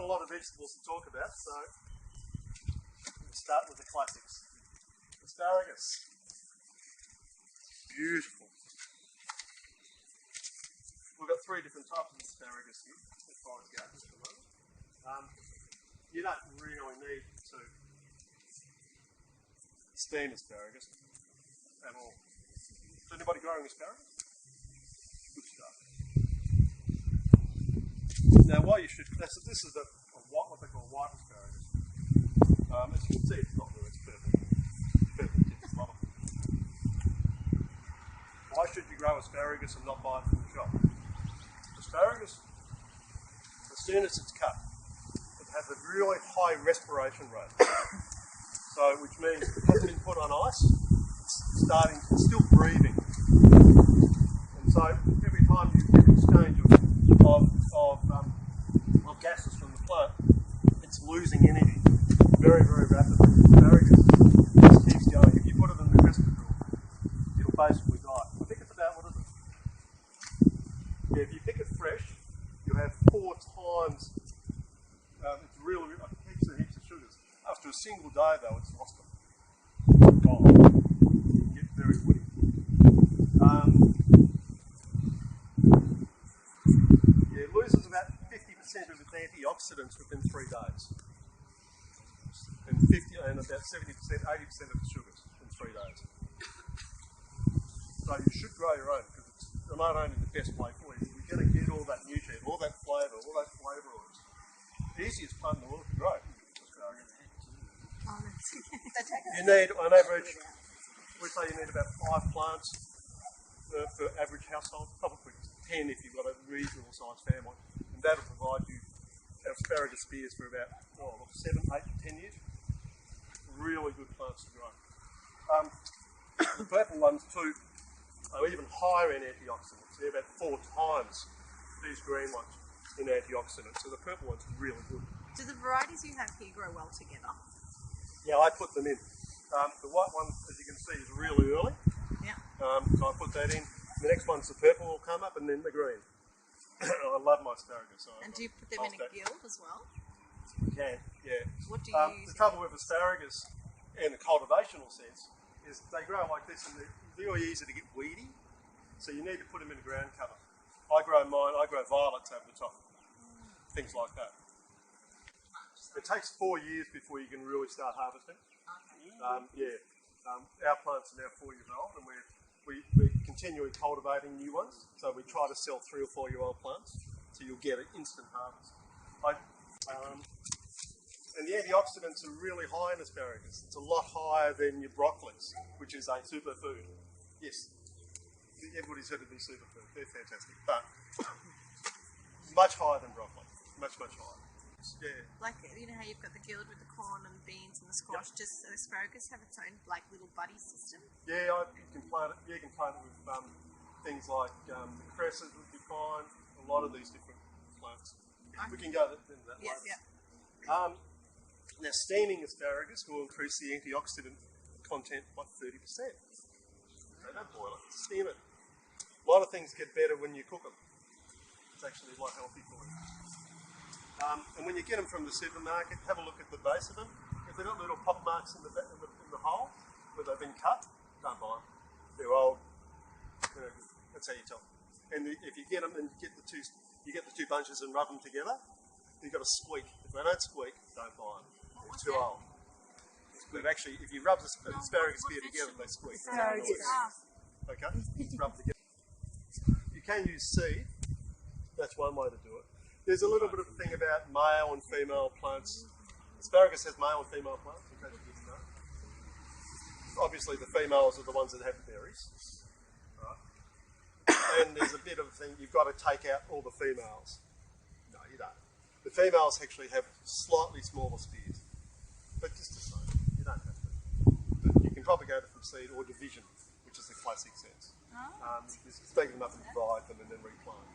a lot of vegetables to talk about, so we'll start with the classics. Asparagus. Beautiful. We've got 3 different types of asparagus here, as far as goes at the moment. You don't really need to steam asparagus at all. Is anybody growing asparagus? Good stuff. Now, what you should, this is what they call white asparagus. As you can see, it's not blue, it's purple. Purple tips, a lot of them. Why should you grow asparagus and not buy it from the shop? Asparagus, as soon as it's cut, it has a really high respiration rate. So, which means it hasn't been put on ice, it's still breathing. And so, every time you get an exchange of gases from the plant, it's losing energy very, very rapidly. Asparagus just keeps going. If you put it in the crisper drill, it'll basically die. I think it's about, what is it? Yeah, if you pick it fresh, you'll have 4 times, it's really, heaps and heaps of sugars. After a single day though, it's lost them. Gone. You can get very woody. Yeah, it loses about 50% of its antioxidants within 3 days. And about 70%, 80% of the sugars in 3 days. So you should grow your own because it's not only the best way for you, you're going to get all that nutrient, all that flavour, all that flavour oils. The easiest plant in the world to grow. You need, on average, we say you need about 5 plants for average household, probably 10 if you've got a reasonable sized family. And that'll provide you asparagus spears for about 7, 8, 10 years. Really good plants to grow. The purple ones too are even higher in antioxidants. They're about 4 times these green ones in antioxidants. So the purple ones are really good. Do the varieties you have here grow well together? Yeah, I put them in. The white one, as you can see, is really early. Yeah. So I put that in. The next one's the purple will come up, and then the green. I love my asparagus. So and do you put them in a guild as well? You can, yeah. What do you use? The trouble with asparagus, in a cultivational sense, is they grow like this, and they're really easy to get weedy. So you need to put them in a ground cover. I grow violets over the top. Things like that. It takes 4 years before you can really start harvesting. Okay. Our plants are now 4 years old, and we're continually cultivating new ones. So we try to sell 3 or 4 year old plants, so you'll get an instant harvest. And the antioxidants are really high in asparagus. It's a lot higher than your broccolis, which is a superfood. Yes, everybody's heard of these superfoods. They're fantastic, but much higher than broccoli. Much, much higher. Yeah. Like, you know how you've got the guild with the corn and the beans and the squash, yep. Does asparagus have its own like little buddy system? Yeah, you can plant it. You can plant it with things like the cresses would be fine. A lot of these different plants. Okay. We can go into that later. Yep. Now, steaming asparagus will increase the antioxidant content by 30%. Okay, don't boil it, steam it. A lot of things get better when you cook them. It's actually a lot healthy for you. And when you get them from the supermarket, have a look at the base of them. If they've got little pop marks in the hole where they've been cut, don't buy them. They're old. That's how you tell. And if you get them and you get the two bunches and rub them together, you've got to squeak. If they don't squeak, don't buy them. They're too old. But actually, if you rub the asparagus spear together, they squeak. Okay, rub together. You can use seed. That's one way to do it. There's a little bit of a thing about male and female plants. Asparagus has male and female plants, in case you didn't know. Obviously, the females are the ones that have berries. Right? And there's a bit of a thing, you've got to take out all the females. No, you don't. The females actually have slightly smaller spears. But just the same, you don't have to. But you can propagate it from seed or division, which is the classic sense. Just take them up and divide them and then replant.